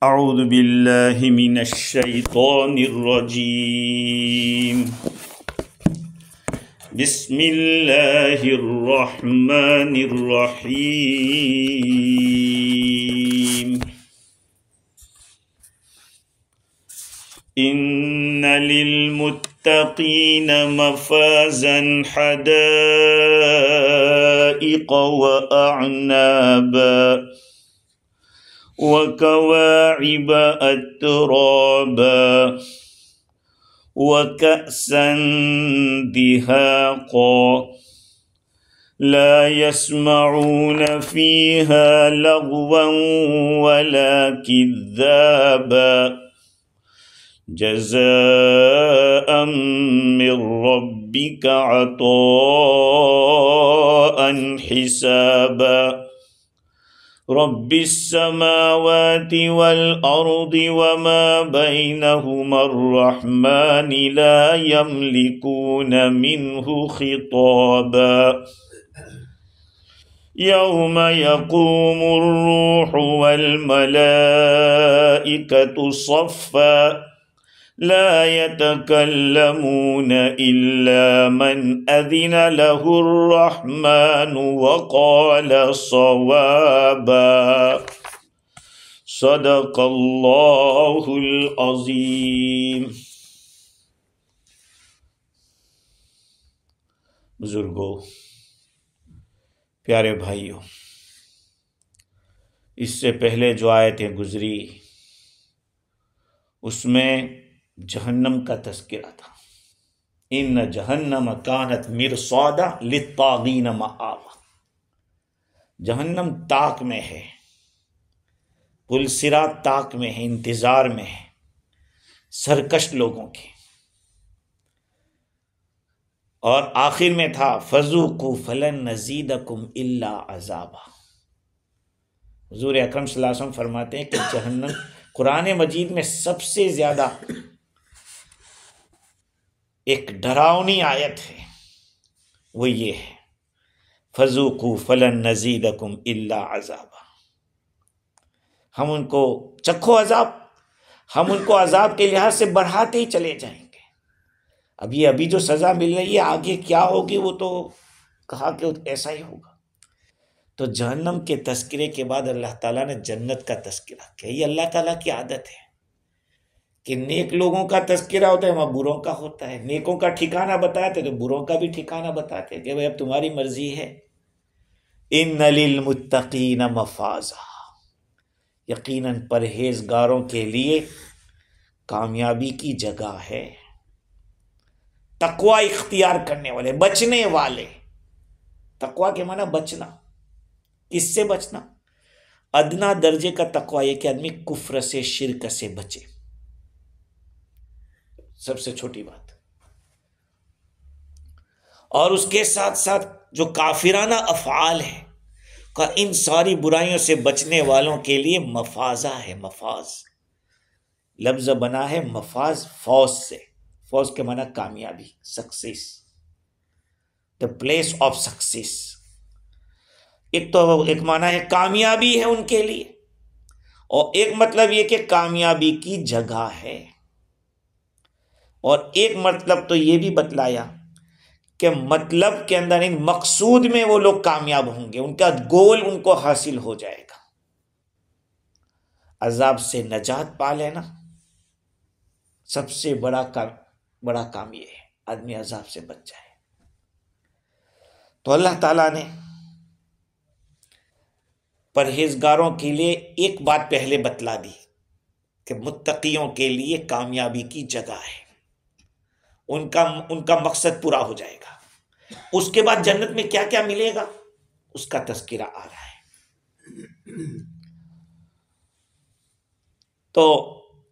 اعوذ باللہ من الشیطان الرجیم بسم اللہ الرحمن الرحیم ان للمتقین مفازا حدائق واعنابا وكواعب أترابا وكأسا دهاقا لا يسمعون فيها لغوا ولا كذابا جزاء من ربك عطاء حسابا رب السماوات والأرض وما بينهما الرحمن لا يملكون منه خطابا يوم يقوم الروح والملائكة صفا لا يتكلمون إلا من أذن له الرحمن وقال صوابا صدق اللہ العظیم۔ بزرگوں، پیارے بھائیوں، اس سے پہلے جو آیتیں گزری اس میں جہنم کا تذکرہ تھا۔ ان جہنم کانت مرصادا للطاغین مآبا، جہنم طاق میں ہے، پل صراط طاق میں ہے، انتظار میں ہے سرکش لوگوں کے۔ اور آخر میں تھا فذوقوا فلن نزیدکم الا عذابا۔ حضور اکرم صلی اللہ علیہ وسلم فرماتے ہیں کہ جہنم قرآن مجید میں سب سے زیادہ ایک ڈراؤنی آیت ہے، وہ یہ ہے فذوقوا فلن نزیدکم الا عذابا۔ ہم ان کو چکھو عذاب، ہم ان کو عذاب کے لحاظ سے بڑھاتے ہی چلے جائیں گے۔ ابھی جو سزا مل رہی ہے آگے کیا ہوگی وہ تو کہا کہ ایسا ہی ہوگا۔ تو جہنم کے تذکرے کے بعد اللہ تعالیٰ نے جنت کا تذکرہ کیا۔ یہ اللہ تعالیٰ کی عادت ہے کہ نیک لوگوں کا تذکرہ ہوتا ہے وہاں بروں کا ہوتا ہے، نیکوں کا ٹھکانہ بتاتے تو بروں کا بھی ٹھکانہ بتاتے کہ بھائی اب تمہاری مرضی ہے۔ ان للمتقین مفازا، یقیناً پرہیزگاروں کے لیے کامیابی کی جگہ ہے۔ تقوی اختیار کرنے والے، بچنے والے۔ تقوی کے معنی بچنا۔ کس سے بچنا؟ ادنا درجے کا تقوی یہ کہ آدمی کفر سے، شرک سے بچے، سب سے چھوٹی بات۔ اور اس کے ساتھ ساتھ جو کافرانہ افعال ہیں کا ان ساری برائیوں سے بچنے والوں کے لیے مفازہ ہے۔ مفاز لفظ بنا ہے مفاز فوز سے، فوز کے معنی کامیابی، success, the place of success. ایک معنی ہے کامیابی ہے ان کے لیے، اور ایک مطلب یہ کہ کامیابی کی جگہ ہے، اور ایک مطلب تو یہ بھی بتلایا کہ مطلب کے اندر ان مقصود میں وہ لوگ کامیاب ہوں گے، ان کا گول ان کو حاصل ہو جائے گا۔ عذاب سے نجات پا لینا سب سے بڑا کام یہ ہے، آدمی عذاب سے بچ جائے۔ تو اللہ تعالیٰ نے پرہیزگاروں کے لیے ایک بات پہلے بتلا دی کہ متقیوں کے لیے کامیابی کی جگہ ہے، ان کا مقصد پورا ہو جائے گا۔ اس کے بعد جنت میں کیا کیا ملے گا اس کا تذکرہ آ رہا ہے۔ تو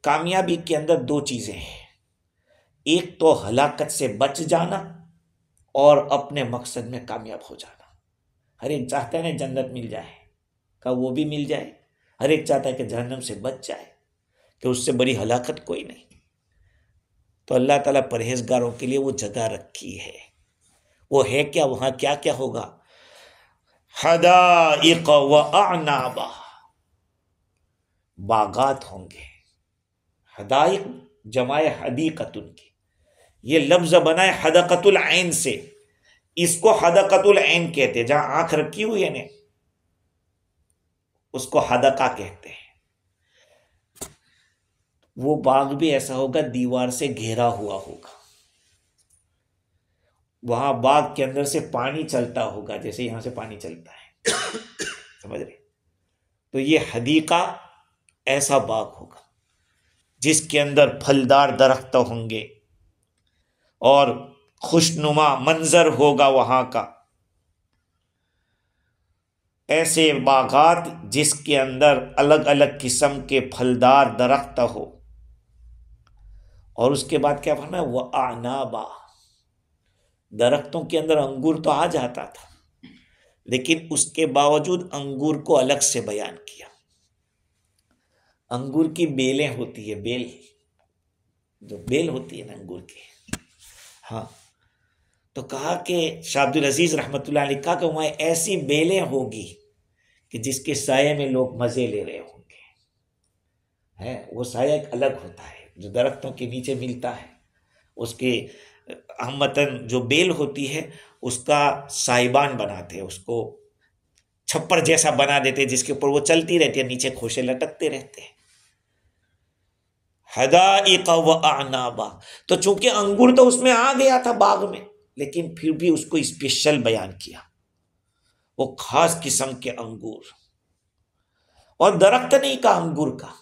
کامیابی کے اندر دو چیزیں ہیں، ایک تو ہلاکت سے بچ جانا اور اپنے مقصد میں کامیاب ہو جانا۔ ہر ایک چاہتا ہے نا جنت مل جائے، کہ وہ بھی مل جائے، ہر ایک چاہتا ہے کہ جہنم سے بچ جائے، کہ اس سے بڑی ہلاکت کوئی نہیں۔ تو اللہ تعالیٰ پرہیزگاروں کے لیے وہ جگہ رکھی ہے۔ وہ ہے کیا؟ وہاں کیا کیا ہوگا؟ حدائق و اعنابا، باغات ہوں گے. حدائق جمع حدیقتن کی، یہ لفظ بنا ہے حدقۃ العین سے. اس کو حدقۃ العین کہتے ہیں، جہاں آنکھ رکھی ہوئی ہے نا اس کو حدقہ کہتے ہیں. وہ باغ بھی ایسا ہوگا دیوار سے گھیرا ہوا ہوگا، وہاں باغ کے اندر سے پانی چلتا ہوگا جیسے یہاں سے پانی چلتا ہے، سمجھ رہے؟ تو یہ حدیقہ ایسا باغ ہوگا جس کے اندر پھلدار درخت ہوں گے اور خوشنما منظر ہوگا وہاں کا. ایسے باغات جس کے اندر الگ الگ قسم کے پھلدار درخت ہو. اور اس کے بعد کیا فرمایا؟ وَأَعْنَابًا، درختوں کے اندر انگور تو آ جاتا تھا لیکن اس کے باوجود انگور کو الگ سے بیان کیا. انگور کی بیلیں ہوتی ہے، بیل جو بیل ہوتی ہے نا انگور کی، ہاں، تو کہا کہ شاہ عبد العزیز رحمۃ اللہ علیہ کہا کہ وہاں ایسی بیلیں ہوگی کہ جس کے سائے میں لوگ مزے لے رہے ہوں گے. وہ سایہ ایک الگ ہوتا ہے جو درختوں کے نیچے ملتا ہے. اس کے ہمتن جو بیل ہوتی ہے اس کا سائبان بناتے ہیں، اس کو چھپر جیسا بنا دیتے جس کے اوپر وہ چلتی رہتی ہے، نیچے کھوشے لٹکتے رہتے ہیں. حدائق و اعنابا، تو چونکہ انگور تو اس میں آ گیا تھا باغ میں لیکن پھر بھی اس کو اسپیشل بیان کیا، وہ خاص قسم کے انگور. اور درخت نہیں کہا انگور کا،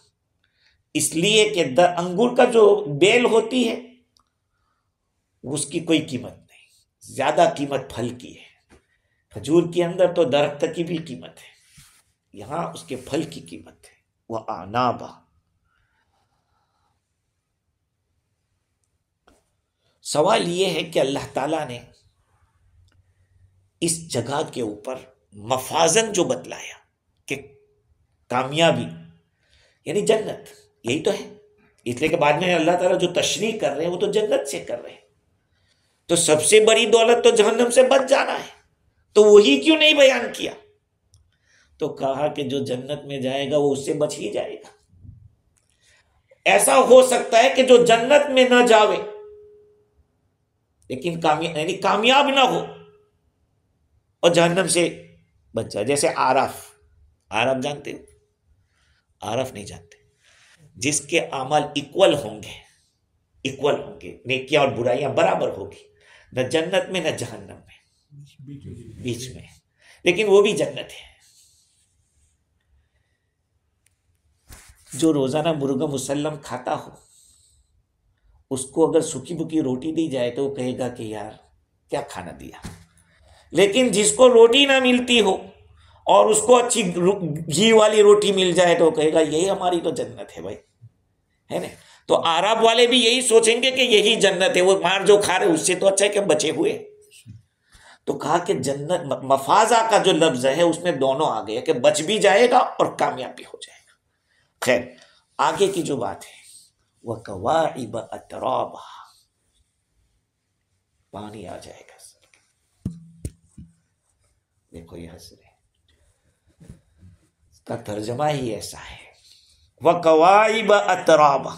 اس لیے کہ انگور کا جو بیل ہوتی ہے اس کی کوئی قیمت نہیں، زیادہ قیمت پھل کی ہے. کھجور کے اندر تو درخت کی بھی قیمت ہے، یہاں اس کے پھل کی قیمت ہے. وہ اعنابا. سوال یہ ہے کہ اللہ تعالیٰ نے اس جگہ کے اوپر مفازن جو بتلایا کہ کامیابی یعنی جنت، یہی تو ہے. اس لیے کہ بعد میں اللہ تعالیٰ جو تشریح کر رہے ہیں وہ تو جنت سے کر رہے ہیں. تو سب سے بڑی دولت تو جہنم سے بچ جانا ہے، تو وہی کیوں نہیں بیان کیا؟ تو کہا کہ جو جنت میں جائے گا وہ اس سے بچ ہی جائے گا. ایسا ہو سکتا ہے کہ جو جنت میں نہ جاوے لیکن کامیاب نہ ہو اور جہنم سے بچ جائے. جیسے آراف جانتے ہو؟ آراف نہیں جانتے. جس کے اعمال ایکول ہوں گے، نیکیاں اور برائیاں برابر ہوگی، نہ جنت میں نہ جہنم میں، بیچ میں، لیکن وہ بھی جنت ہے. جو روزانہ مرغا مسلم کھاتا ہو اس کو اگر سوکھی بکی روٹی دی جائے تو وہ کہے گا کہ یار کیا کھانا دیا. لیکن جس کو روٹی نہ ملتی ہو اور اس کو اچھی گھی والی روٹی مل جائے تو وہ کہے گا یہی ہماری تو جنت ہے بھائی، ہے نا. تو عرب والے بھی یہی سوچیں گے کہ یہی جنت ہے، وہ مار جو کھا رہے اس سے تو اچھا ہے کہ ہم بچے ہوئے. تو کہا کہ جنت مفازہ کا جو لفظ ہے اس میں دونوں آ گئے کہ بچ بھی جائے گا اور کامیاب بھی ہو جائے گا. خیر، آگے کی جو بات ہے وَكَوَاعِبَ أَتْرَابًا، پانی آ جائے گا. دیکھو یہ ہنس رہے، اس کا ترجمہ ہی ایسا ہے وَكَوَاعِبَ أَتْرَابًا،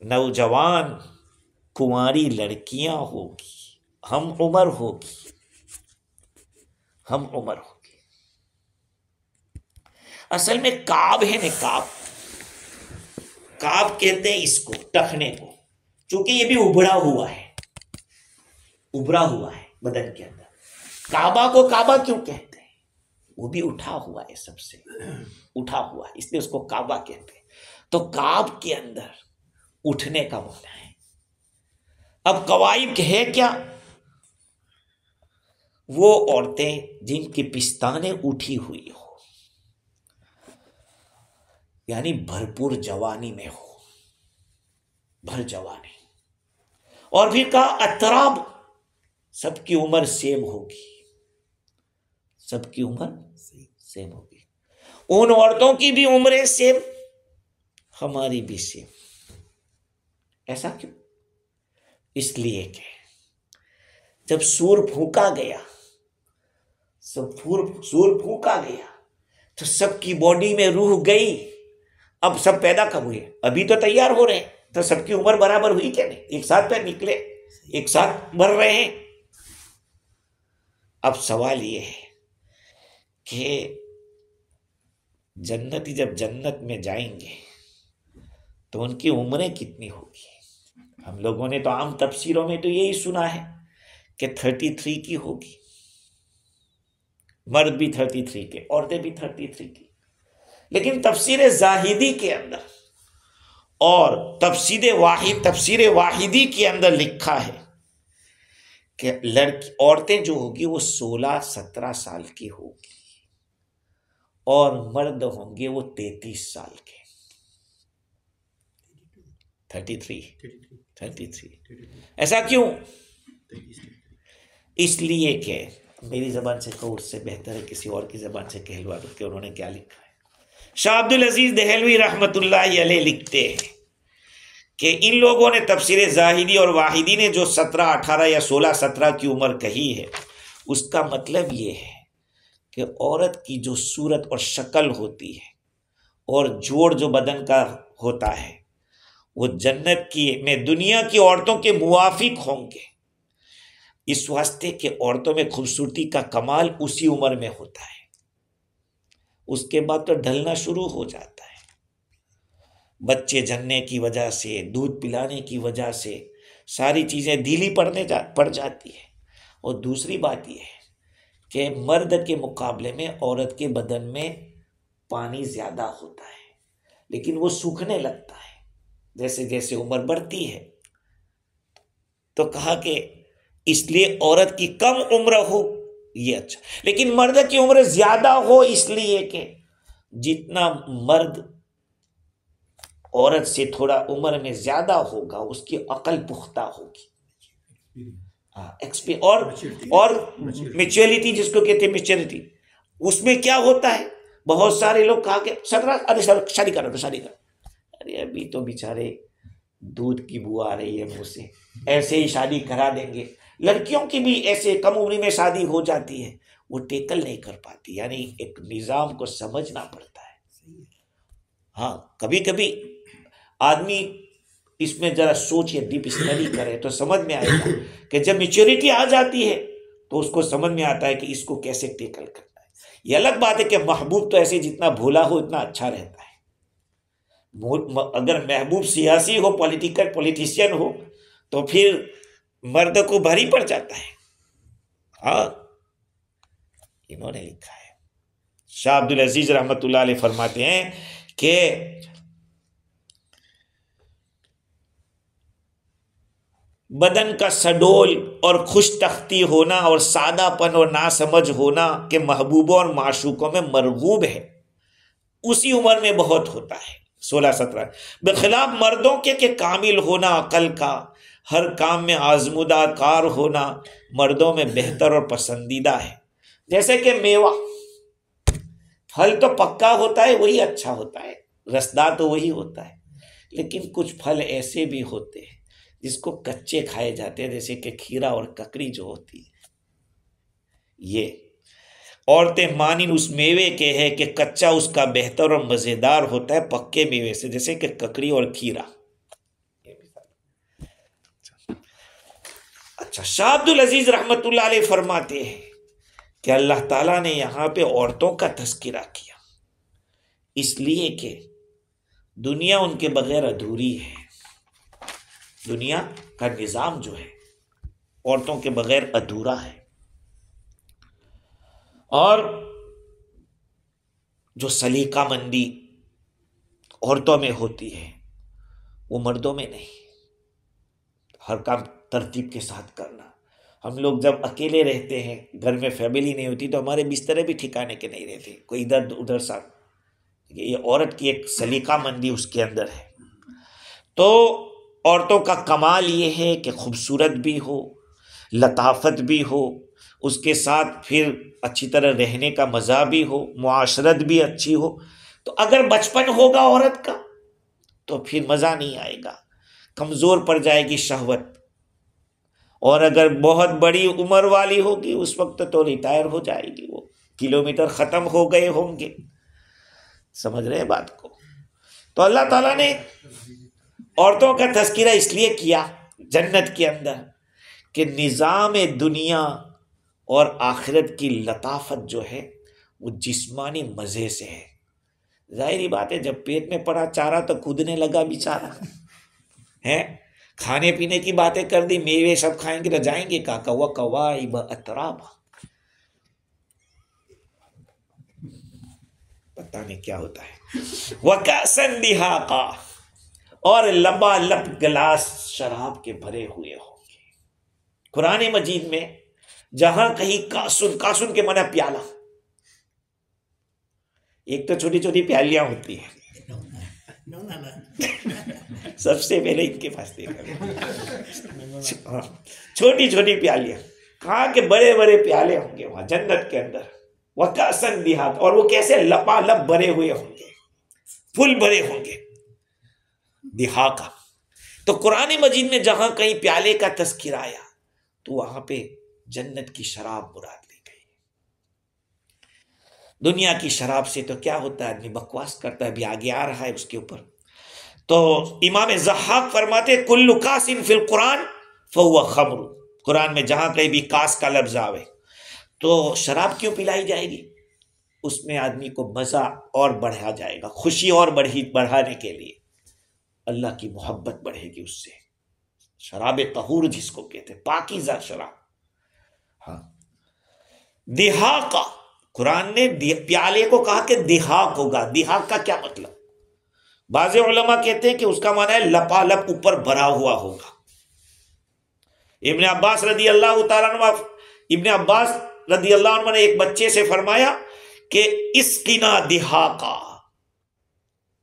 نوجوان کنواری لڑکیاں ہوگی، ہم عمر ہوگی. اصل میں کعب ہے نا، کعب کہتے ہیں اس کو ٹخنے کو، چونکہ یہ بھی ابھرا ہوا ہے بدن کے اندر. کعبہ کو کعبہ کیوں کہتے ہیں؟ وہ بھی اٹھا ہوا ہے، سب سے اٹھا ہوا ہے، اس لیے اس کو کعبہ کہتے ہیں. تو کعب کے اندر اٹھنے کا معنی ہے. اب قوائب ہے کیا؟ وہ عورتیں جن کی پستانیں اٹھی ہوئی ہو، یعنی بھرپور جوانی میں ہو، بھر جوانی. اور پھر کہا اطراب، سب کی عمر سیم ہوگی، ان عورتوں کی بھی عمریں سیم، ہماری بھی سیم. ایسا کیوں؟ اس لیے کہ جب سور پھونکا گیا تو سب کی باڈی میں روح گئی. اب سب پیدا کب ہوئے؟ ابھی تو تیار ہو رہے ہیں. تو سب کی عمر برابر ہوئی کیا نہیں؟ ایک ساتھ پہ نکلے، ایک ساتھ مر رہے ہیں. اب سوال یہ ہے کہ جنتی جب جنت میں جائیں گے تو ان کی عمریں کتنی ہوگی؟ ہم لوگوں نے تو عام تفسیروں میں تو یہی سنا ہے کہ 33 کی ہوگی. مرد بھی 33 کے، عورتیں بھی 33 کی. لیکن تفسیر زاہدی کے اندر اور تفسیر واحدی کے اندر لکھا ہے کہ عورتیں جو ہوگی وہ 16-17 سال کی ہوگی اور مرد ہوں گے وہ 33 سال کے. 33. ایسا کیوں؟ اس لیے کہ میری زبان سے کہو اس سے بہتر ہے کسی اور کی زبان سے کہلوا دو کہ انہوں نے کیا لکھا ہے. شاہ عبد العزیز دہلوی رحمت اللہ علیہ لکھتے ہیں کہ ان لوگوں نے تفسیر زاہدی اور واحدی نے جو 17، 18 یا 16-17 کی عمر کہی ہے، اس کا مطلب یہ ہے کہ عورت کی جو صورت اور شکل ہوتی ہے اور جوڑ جو بدن کا ہوتا ہے وہ جنت میں دنیا کی عورتوں کے موافق ہوں گے. اس واسطے کہ عورتوں میں خوبصورتی کا کمال اسی عمر میں ہوتا ہے. اس کے بعد تو ڈھلنا شروع ہو جاتا ہے. بچے جننے کی وجہ سے، دودھ پلانے کی وجہ سے ساری چیزیں ڈھیلی پڑ جاتی ہے. اور دوسری بات یہ ہے کہ مرد کے مقابلے میں عورت کے بدن میں پانی زیادہ ہوتا ہے لیکن وہ سوکھنے لگتا ہے جیسے جیسے عمر بڑھتی ہے. تو کہا کہ اس لیے عورت کی کم عمر ہو یہ اچھا، لیکن مرد کی عمر زیادہ ہو اس لیے کہ جتنا مرد عورت سے تھوڑا عمر میں زیادہ ہوگا اس کی عقل پختہ ہوگی. اور میچورٹی جس کو کہتے ہیں میچورٹی، اس میں کیا ہوتا ہے؟ بہت سارے لوگ کہا کہ 17 شادی کرو تو شادی کرو. ارے ابھی تو بیچارے دودھ کی بو آ رہی ہے منہ سے، ایسے ہی شادی کرا دیں گے. لڑکیوں کی بھی ایسے کم عمری میں شادی ہو جاتی ہے، وہ ٹیکل نہیں کر پاتی. یعنی ایک نظام کو سمجھنا پڑتا ہے. ہاں کبھی کبھی آدمی اس میں ذرا سوچے، ڈیپ اسٹڈی کرے تو سمجھ میں آئے گا کہ جب میچورٹی آ جاتی ہے تو اس کو سمجھ میں آتا ہے کہ اس کو کیسے ٹیکل کرنا ہے. یہ الگ بات ہے کہ محبوب تو ایسے جتنا بھولا ہو اتنا اچھا رہتا ہے. اگر محبوب سیاسی ہو، پولیٹیشین ہو تو پھر مرد کو بھاری پڑ جاتا ہے. ہاں انہوں نے لکھا ہے. شاہ عبد العزیز رحمت اللہ علیہ فرماتے ہیں کہ بدن کا سڈول اور خوش تختی ہونا اور سادہ پن اور ناسمجھ ہونا کہ محبوبوں اور معشوقوں میں مرغوب ہے اسی عمر میں بہت ہوتا ہے 16-17. بخلاف مردوں کے کہ کامل ہونا عقل کا، ہر کام میں آزمودہ کار ہونا مردوں میں بہتر اور پسندیدہ ہے. جیسے کہ میوہ، پھل تو پکا ہوتا ہے وہی اچھا ہوتا ہے، رسدار تو وہی ہوتا ہے. لیکن کچھ پھل ایسے بھی ہوتے ہیں جس کو کچے کھائے جاتے ہیں، جیسے کہ کھیرا اور ککڑی جو ہوتی ہے. یہ عورتیں مانند اس میوے کے ہے کہ کچا اس کا بہتر اور مزیدار ہوتا ہے پکے میوے سے، جیسے کہ ککڑی اور کھیرا. اچھا، شاہ عبد العزیز رحمت اللہ علیہ فرماتے ہیں کہ اللہ تعالیٰ نے یہاں پہ عورتوں کا تذکرہ کیا اس لیے کہ دنیا ان کے بغیر ادھوری ہے. دنیا کا نظام جو ہے عورتوں کے بغیر ادھورا ہے. اور جو سلیقہ مندی عورتوں میں ہوتی ہے وہ مردوں میں نہیں. ہر کام ترتیب کے ساتھ کرنا. ہم لوگ جب اکیلے رہتے ہیں، گھر میں فیملی نہیں ہوتی، تو ہمارے بسترے بھی ٹھکانے کے نہیں رہتے، کوئی ادھر ادھر سا. یہ عورت کی ایک سلیقہ مندی اس کے اندر ہے. تو عورتوں کا کمال یہ ہے کہ خوبصورت بھی ہو، لطافت بھی ہو، اس کے ساتھ پھر اچھی طرح رہنے کا مزہ بھی ہو، معاشرت بھی اچھی ہو. تو اگر بچپن ہوگا عورت کا تو پھر مزہ نہیں آئے گا، کمزور پڑ جائے گی شہوت. اور اگر بہت بڑی عمر والی ہوگی اس وقت تو ریٹائر ہو جائے گی، وہ کلومیٹر ختم ہو گئے ہوں گے. سمجھ رہے ہیں بات کو؟ تو اللہ تعالیٰ نے عورتوں کا تذکرہ اس لیے کیا جنت کے اندر کہ نظام دنیا اور آخرت کی لطافت جو ہے وہ جسمانی مزے سے ہے. ظاہری بات ہے جب پیٹ میں پڑا چارہ تو کودنے لگا بیچارہ ہے. کھانے پینے کی باتیں کر دی، میوے سب کھائیں گے تو جائیں گے کہاں؟ وَكَوَاعِبَ أَتْرَابًا. پتہ نہیں کیا ہوتا ہے. وَكَأْسًا دِهَاقًا، اور لبالب گلاس شراب کے بھرے ہوئے ہوں گے. قرآن مجید میں جہاں کہیں کاسن کے معنی پیالہ، ایک تو چھوٹی چھوٹی پیالیاں ہوتی ہیں سب سے پہلے ان کے پاس دیکھا چھوٹی چھوٹی پیالیاں، کہاں کہ بڑے بڑے پیالے ہوں گے وہاں جنت کے اندر. وَكَأْسًا دِهَاقًا، اور وہ کیسے لبالب بھرے ہوئے ہوں گے، فل بھرے ہوں گے. دہاقہ. تو قرآن مجید میں جہاں کہیں پیالے کا تذکرہ آیا تو وہاں پہ جنت کی شراب مراد لی گئی. دنیا کی شراب سے تو کیا ہوتا ہے، آدمی بکواس کرتا ہے، ابھی آگے آ رہا ہے اس کے اوپر. تو امام ضحاک فرماتے کل کاس فی القرآن فہو خمر. قرآن میں جہاں کہیں بھی کاس کا لفظ آوے تو شراب کیوں پلائی جائے گی؟ اس میں آدمی کو مزہ اور بڑھا جائے گا، خوشی اور بڑھانے کے لیے اللہ کی محبت بڑھے گی اس سے. شراب طہور جس کو کہتے ہیں، پاکیزہ شراب. ہاں دہاقہ، قرآن نے پیالے کو کہا کہ دہاق ہوگا. دہاق کا کیا مطلب؟ بعض علماء کہتے ہیں کہ اس کا معنی ہے لپالپ اوپر بھرا ہوا ہوگا. ابن عباس رضی اللہ تعالیٰ عنہ نے ایک بچے سے فرمایا کہ اسقنا دہاقا،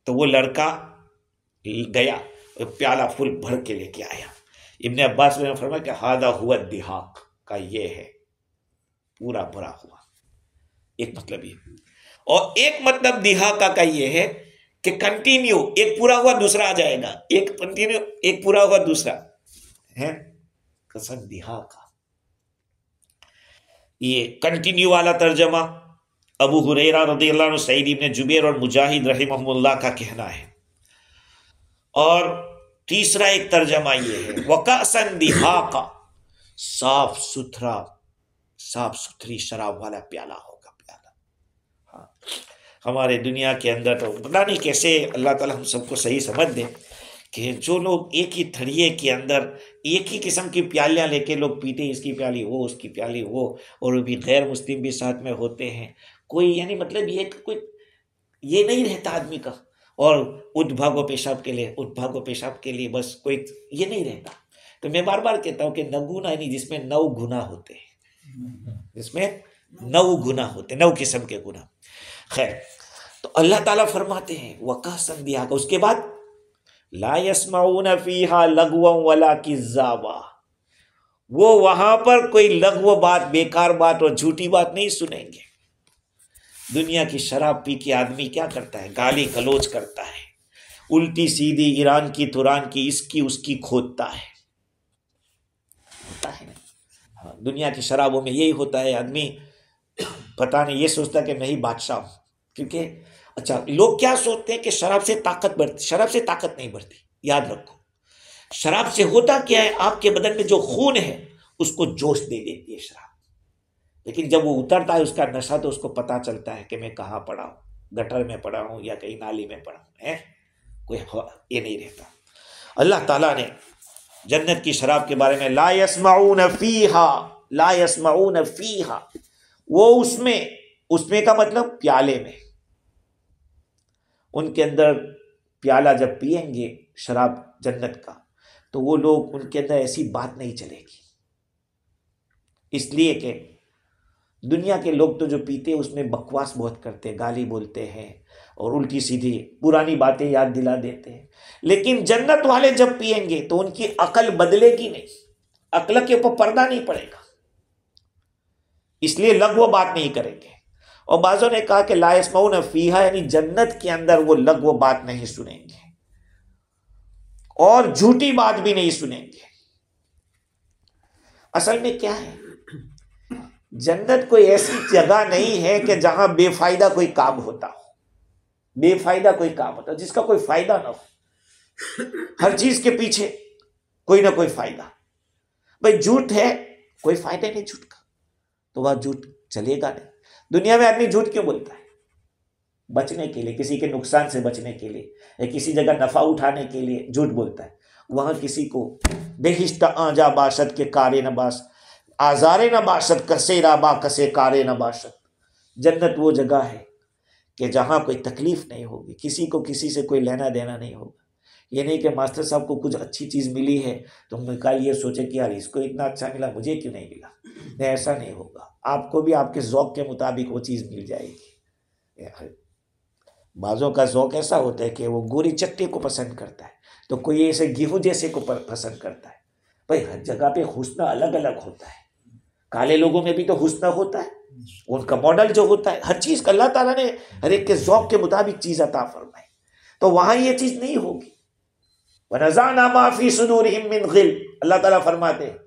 تو وہ لڑکا گیا پیالہ فل بھر کے لے کے آیا. ابن عباس نے فرمایا کہ ہذا ہوا الدہاق، کا یہ ہے پورا بھرا ہوا. ایک مطلب یہ، اور ایک مطلب دہاقہ کا یہ ہے کہ کنٹینیو، ایک پورا ہوا دوسرا آ جائے گا، ایک کنٹینیو، ایک پورا ہوا دوسرا ہے. قسم دہاقہ، یہ کنٹینیو والا ترجمہ ابو ہریرہ رضی اللہ عنہ، سعید ابن جبیر اور مجاہد رحمہ اللہ کا کہنا ہے. اور تیسرا ایک ترجمہ یہ ہے وَكَأْسًا دِهَاقًا، صاف ستھری شراب والا پیالہ ہوگا. پیالہ ہاں، ہمارے دنیا کے اندر تو پتہ نہیں کیسے اللہ تعالیٰ ہم سب کو صحیح سمجھ دے کہ جو لوگ ایک ہی تھڑیے کے اندر ایک ہی قسم کی پیالیاں لے کے لوگ پیتے ہیں، اس کی پیالی وہ، اس کی پیالی وہ، اور وہ بھی غیر مسلم بھی ساتھ میں ہوتے ہیں. کوئی یعنی مطلب یہ کہ کوئی یہ نہیں رہتا آدمی کا، اور اٹھ بھاگو پیشاب کے لیے، اٹھ بھاگو پیشاب کے لیے، بس کوئی یہ نہیں رہتا. تو میں بار بار کہتا ہوں کہ نگونا یعنی جس میں 9 گناہ ہوتے ہیں، جس میں 9 گناہ ہوتے ہیں، 9 قسم کے گناہ. خیر، تو اللہ تعالیٰ فرماتے ہیں وَكَأْسًا دِهَاقًا، اس کے بعد لا يسمعون فيها لغوا ولا كذابا، وہ وہاں پر کوئی لغو بات، بیکار بات اور جھوٹی بات نہیں سنیں گے. دنیا کی شراب پی کے آدمی کیا کرتا ہے؟ گالی گلوچ کرتا ہے، الٹی سیدھی ایران کی توران کی، اس کی کھودتا ہے. ہوتا ہے نا، دنیا کی شرابوں میں یہی ہوتا ہے. آدمی پتہ نہیں یہ سوچتا کہ میں ہی بادشاہ ہوں. کیونکہ اچھا لوگ کیا سوچتے ہیں کہ شراب سے طاقت بڑھتی، شراب سے طاقت نہیں بڑھتی. یاد رکھو، شراب سے ہوتا کیا ہے، آپ کے بدن میں جو خون ہے اس کو جوش دے دیتی ہے شراب. لیکن جب وہ اترتا ہے اس کا نشہ تو اس کو پتا چلتا ہے کہ میں کہاں پڑا ہوں، گٹر میں پڑا ہوں یا کہیں نالی میں پڑا ہوں. کوئی یہ نہیں رہتا. اللہ تعالیٰ نے جنت کی شراب کے بارے میں لا يسمعون فیہا، وہ اس میں کا مطلب پیالے میں، ان کے اندر پیالہ جب پئیں گے شراب جنت کا تو وہ لوگ، ان کے اندر ایسی بات نہیں چلے گی. اس لیے کہ دنیا کے لوگ تو جو پیتے اس میں بکواس بہت کرتے، گالی بولتے ہیں اور الٹی سیدھی پرانی باتیں یاد دلا دیتے ہیں. لیکن جنت والے جب پئیں گے تو ان کی عقل بدلے گی نہیں، عقل کے اوپر پردہ نہیں پڑے گا، اس لیے لغو بات نہیں کریں گے. اور بعضوں نے کہا کہ لا يسمعون فیہا یعنی جنت کے اندر وہ لغو بات نہیں سنیں گے اور جھوٹی بات بھی نہیں سنیں گے. اصل میں کیا ہے، جنت کوئی ایسی جگہ نہیں ہے کہ جہاں بے فائدہ کوئی کام ہوتا ہو. بے فائدہ کوئی کام ہوتا ہے جس کا کوئی فائدہ نہ ہو. ہر چیز کے پیچھے کوئی نہ کوئی فائدہ. بھائی جھوٹ ہے، کوئی فائدہ نہیں جھوٹ کا، تو وہ جھوٹ چلے گا نہیں. دنیا میں آدمی جھوٹ کیوں بولتا ہے؟ بچنے کے لیے، کسی کے نقصان سے بچنے کے لیے، یا کسی جگہ نفع اٹھانے کے لیے جھوٹ بولتا ہے. وہاں کسی کو بہشت آنجا باشد کے کارے نہ باس، آزارے نہ باشد کسے رابا کسے کارے نہ باشد. جنت وہ جگہ ہے کہ جہاں کوئی تکلیف نہیں ہوگی، کسی کو کسی سے کوئی لینا دینا نہیں ہوگا. یہ نہیں کہ ماسٹر صاحب کو کچھ اچھی چیز ملی ہے تو ہم کل یہ سوچے کہ یار اس کو اتنا اچھا ملا مجھے کیوں نہیں ملا. نہیں، ایسا نہیں ہوگا. آپ کو بھی آپ کے ذوق کے مطابق وہ چیز مل جائے گی. بعضوں کا ذوق ایسا ہوتا ہے کہ وہ گوری چٹے کو پسند کرتا ہے، تو کوئی ایسے گیہوں جیسے کو پسند کرتا ہے. بھائی ہر جگہ پہ حسن الگ الگ ہوتا ہے. کالے لوگوں میں بھی تو حسن ہوتا ہے، ان کا ماڈل جو ہوتا ہے. ہر چیز کا اللہ تعالیٰ نے ہر ایک کے ذوق کے مطابق چیز عطا فرمائی. تو وہاں یہ چیز نہیں ہوگی. وَنَزَعْنَا مَا فِي صُدُورِهِم مِّن غِلٍّ، اللہ تعالیٰ فرماتے ہیں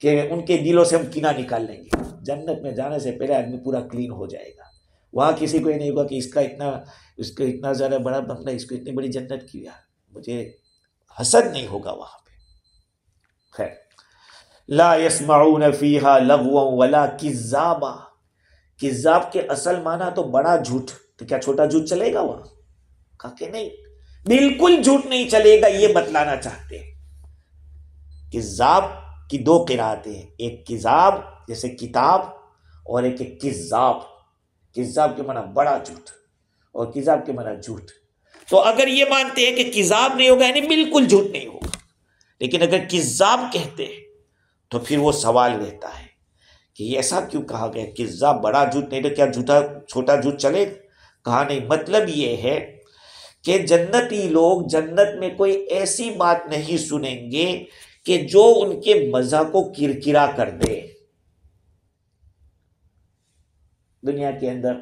کہ ان کے دلوں سے ہم کینہ نکال لیں گے. جنت میں جانے سے پہلے آدمی پورا کلین ہو جائے گا. وہاں کسی کو یہ نہیں ہوگا کہ اس کا اتنا زیادہ بڑا بنگلہ، اس کو اتنی بڑی جنت کی یار، مجھے حسد نہیں ہوگا وہاں پہ. خیر، لا يسمعون فیہا لغوا ولا کذابا. کذاب کے اصل معنی تو بڑا جھوٹ. تو کیا چھوٹا جھوٹ چلے گا وہاں؟ کہا کہ نہیں، بالکل جھوٹ نہیں چلے گا. یہ بتلانا چاہتے ہیں. کذاب کی دو قراتیں ہیں، ایک کذاب جیسے کتاب، اور ایک کذاب. کذاب کے معنی بڑا جھوٹ، اور کذاب کے معنی جھوٹ. تو اگر یہ مانتے ہیں کہ کذاب نہیں ہوگا یعنی بالکل جھوٹ نہیں ہوگا، لیکن اگر کذاب کہتے ہیں تو پھر وہ سوال رہتا ہے کہ یہ ایسا کیوں کہا گیا؟ کذاب بڑا جھوٹ نہیں تو کیا چھوٹا جھوٹ چلے؟ کہا نہیں، مطلب یہ ہے کہ جنتی لوگ جنت میں کوئی ایسی بات نہیں سنیں گے کہ جو ان کے مزہ کو کرکرا کر دے. دنیا کے اندر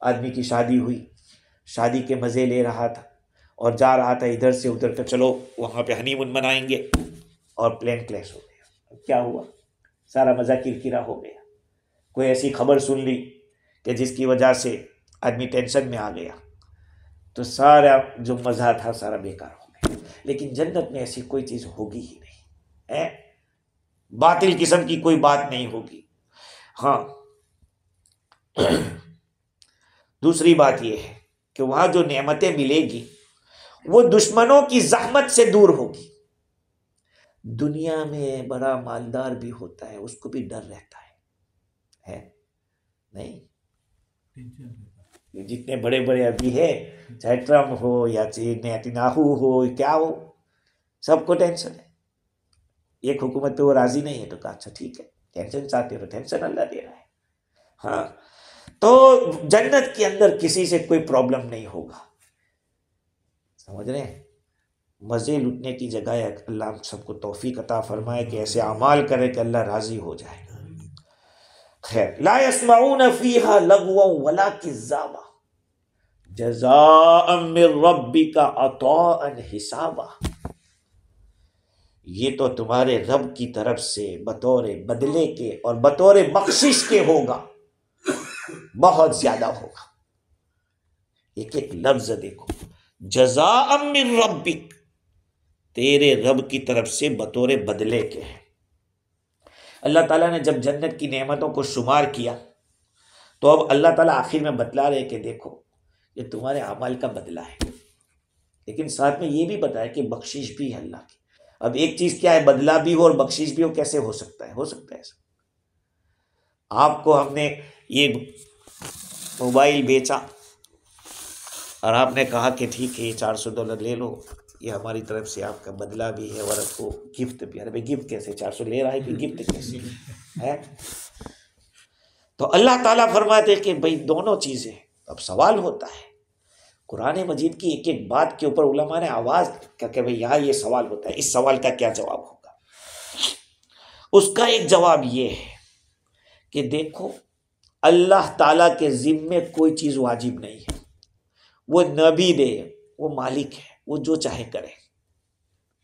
آدمی کی شادی ہوئی، شادی کے مزے لے رہا تھا اور جا رہا تھا ادھر سے ادھر، تو چلو وہاں پہ ہنی مون منائیں گے، اور پلین کلیش ہو گیا. کیا ہوا؟ سارا مزہ کرکرا ہو گیا. کوئی ایسی خبر سن لی کہ جس کی وجہ سے آدمی ٹینشن میں آ گیا، تو سارا جو مزہ تھا سارا بیکار ہو گیا. لیکن جنت میں ایسی کوئی چیز ہوگی ہی نہیں، باطل قسم کی کوئی بات نہیں ہوگی. ہاں، دوسری بات یہ ہے کہ وہاں جو نعمتیں ملے گی وہ دشمنوں کی زحمت سے دور ہوگی. دنیا میں بڑا مالدار بھی ہوتا ہے، اس کو بھی ڈر رہتا ہے نہیں؟ جتنے بڑے بڑے ابھی ہے، چاہے ٹرمپ ہو یا نیتنیاہو ہو، کیا ہو، سب کو ٹینشن ہے. ایک حکومت پہ وہ راضی نہیں ہے تو کہا اچھا ٹھیک ہے، ٹینشن چاہتے ہو تو ٹینشن اللہ دے رہا ہے. ہاں، تو جنت کے اندر کسی سے کوئی پرابلم نہیں ہوگا. سمجھ رہے ہیں؟ مزے لٹنے کی جگہ ہے. اللہ ہم سب کو توفیق عطا فرمائے کہ ایسے اعمال کرے کہ اللہ راضی ہو جائے. خیر، لا يسمعون فیہا لغوا ولا کذابا جزاء من ربک عطاء حسابا. یہ تو تمہارے رب کی طرف سے بطور بدلے کے اور بطور بخشش کے ہوگا، بہت زیادہ ہوگا. ایک ایک لفظ دیکھو، جزاء من ربک، تیرے رب کی طرف سے بطور بدلے کے ہیں. اللہ تعالیٰ نے جب جنت کی نعمتوں کو شمار کیا تو اب اللہ تعالیٰ آخر میں بتلا رہے کہ دیکھو یہ تمہارے اعمال کا بدلہ ہے، لیکن ساتھ میں یہ بھی بتایا کہ بخشش بھی ہے اللہ کی. اب ایک چیز کیا ہے، بدلہ بھی ہو اور بخشش بھی ہو، کیسے ہو سکتا ہے؟ ہو سکتا ہے ایسا؟ آپ کو ہم نے یہ موبائل بیچا اور آپ نے کہا کہ ٹھیک ہے یہ $400 لے لو، یہ ہماری طرف سے آپ کا بدلہ بھی ہے اور آپ کو گفٹ بھی. ارے بھائی گفٹ کیسے؟ 400 لے رہا ہے کہ گفٹ کیسے ہے؟ تو اللہ تعالیٰ فرماتے کہ بھائی دونوں چیزیں. اب سوال ہوتا ہے، قرآن مجید کی ایک ایک بات کے اوپر علماء نے آواز کہ بھائی یہاں یہ سوال ہوتا ہے، اس سوال کا کیا جواب ہوگا؟ اس کا ایک جواب یہ ہے کہ دیکھو اللہ تعالیٰ کے ذمے کوئی چیز واجب نہیں ہے. وہ نبی دے، وہ مالک ہے، وہ جو چاہے کرے.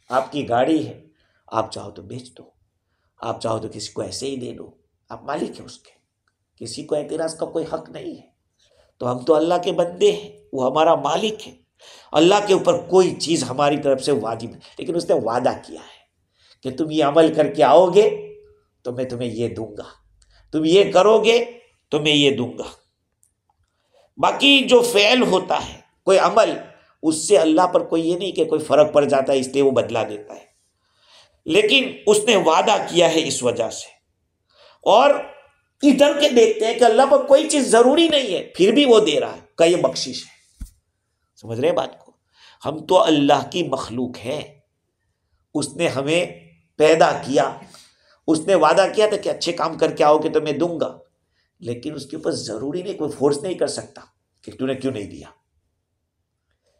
آپ کی گاڑی ہے، آپ چاہو تو بیچ دو، آپ چاہو تو کسی کو ایسے ہی دے دو، آپ مالک ہے اس کے، کسی کو اعتراض کا کوئی حق نہیں ہے. تو ہم تو اللہ کے بندے ہیں، وہ ہمارا مالک ہے، اللہ کے اوپر کوئی چیز ہماری طرف سے واجب ہے، لیکن اس نے وعدہ کیا ہے کہ تم یہ عمل کر کے آؤ گے تو میں تمہیں یہ دوں گا، تم یہ کرو گے تو میں یہ دوں گا۔ باقی جو فعل ہوتا ہے، کوئی عمل، اس سے اللہ پر کوئی یہ نہیں کہ کوئی فرق پڑ جاتا ہے اس لیے وہ بدلہ دیتا ہے، لیکن اس نے وعدہ کیا ہے اس وجہ سے۔ اور ادھر کے دیکھتے ہیں کہ اللہ پر کوئی چیز ضروری نہیں ہے پھر بھی وہ دے رہا ہے، کہ یہ بخشش ہے۔ سمجھ رہے بات کو؟ ہم تو اللہ کی مخلوق ہیں، اس نے ہمیں پیدا کیا، اس نے وعدہ کیا تھا کہ اچھے کام کر کے آؤ گے تو میں دوں گا، لیکن اس کے اوپر ضروری نہیں، کوئی فورس نہیں کر سکتا کہ تو نے کیوں نہیں دیا۔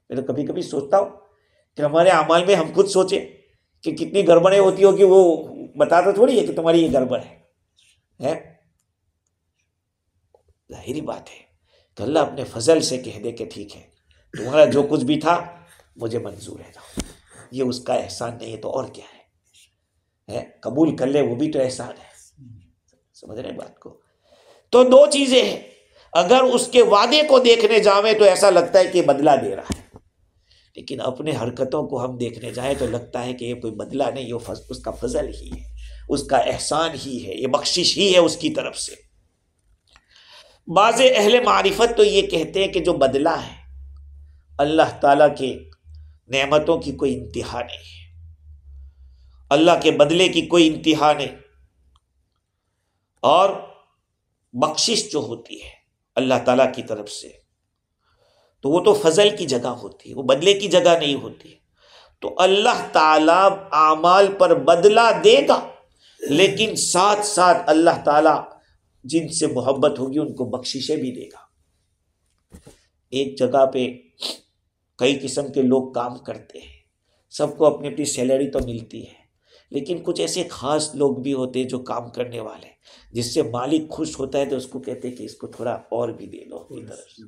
میں تو کبھی کبھی سوچتا ہوں کہ ہمارے اعمال میں ہم خود سوچیں کہ کتنی گڑبڑیں ہوتی ہوگی، وہ بتاتا تھوڑی ہے کہ تمہاری یہ گڑبڑ ہے۔ ظاہری بات ہے کہ اللہ اپنے فضل سے کہہ دے کہ ٹھیک ہے، تمہارا جو کچھ بھی تھا مجھے منظور ہے، یہ اس کا احسان نہیں ہے تو اور کیا ہے، قبول کر لے، وہ بھی تو احسان ہے۔ سمجھ رہے ہیں بات کو؟ تو دو چیزیں ہیں، اگر اس کے وعدے کو دیکھنے جاویں تو ایسا لگتا ہے کہ بدلہ دے رہا ہے، لیکن اپنے حرکتوں کو ہم دیکھنے جائیں تو لگتا ہے کہ یہ کوئی بدلہ نہیں، یہ اس کا فضل ہی ہے، اس کا احسان ہی ہے، یہ بخشش ہی ہے اس کی طرف سے۔ بعض اہل معرفت تو یہ کہتے ہیں کہ جو بدلہ ہے اللہ تعالیٰ کے نعمتوں کی کوئی انتہا نہیں ہے، اللہ کے بدلے کی کوئی انتہا نہیں، اور بخشش جو ہوتی ہے اللہ تعالیٰ کی طرف سے تو وہ تو فضل کی جگہ ہوتی ہے، وہ بدلے کی جگہ نہیں ہوتی۔ تو اللہ تعالیٰ اعمال پر بدلہ دے گا، لیکن ساتھ ساتھ اللہ تعالیٰ جن سے محبت ہوگی ان کو بخششیں بھی دے گا۔ ایک جگہ پہ کئی قسم کے لوگ کام کرتے ہیں، سب کو اپنی اپنی سیلری تو ملتی ہے، لیکن کچھ ایسے خاص لوگ بھی ہوتے ہیں جو کام کرنے والے، جس سے مالک خوش ہوتا ہے تو اس کو کہتے ہیں کہ اس کو تھوڑا اور بھی دے دو اپنی طرف سے۔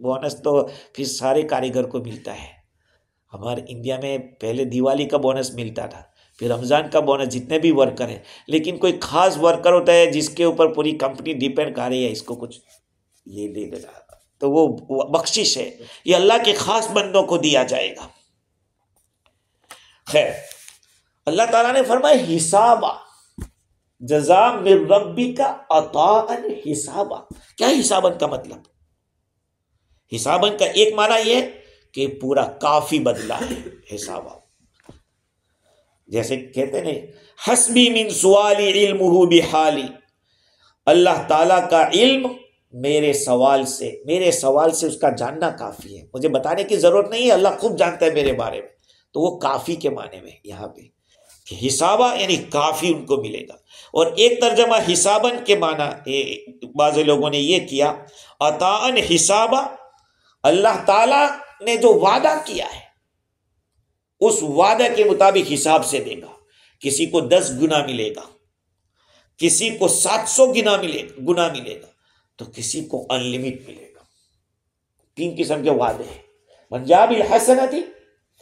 بونس تو پھر سارے کاریگر کو ملتا ہے۔ ہمارے انڈیا میں پہلے دیوالی کا بونس ملتا تھا، پھر رمضان کا بونس، جتنے بھی ورکر ہیں، لیکن کوئی خاص ورکر ہوتا ہے جس کے اوپر پوری کمپنی ڈیپینڈ کر رہی ہے، اس کو کچھ یہ دے دینا، تو وہ بخشش ہے، یہ اللہ کے خاص بندوں کو دیا جائے گا۔ خیر، اللہ تعالیٰ نے فرمایا حسابا، جزا من ربک عطاء حسابا۔ کیا حسابن کا مطلب؟ حسابن کا ایک معنی یہ کہ پورا کافی بدلہ ہے حسابا، جیسے کہتے ہیں حسبی من سوالی علمہ بحالی، اللہ تعالیٰ کا علم میرے سوال سے اس کا جاننا کافی ہے، مجھے بتانے کی ضرورت نہیں ہے، اللہ خوب جانتا ہے میرے بارے میں، تو وہ کافی کے معنی میں یہاں پہ کہ حسابہ یعنی کافی ان کو ملے گا۔ اور ایک ترجمہ حسابن کے معنی بعض لوگوں نے یہ کیا عطاءً حسابہ، اللہ تعالیٰ نے جو وعدہ کیا ہے اس وعدہ کے مطابق حساب سے دے گا، کسی کو 10 گنا ملے گا، کسی کو 700 گنا ملے گا، تو کسی کو انلمٹ ملے گا۔ 3 قسم کے وعدے ہیں۔ من جاء بالحسنۃ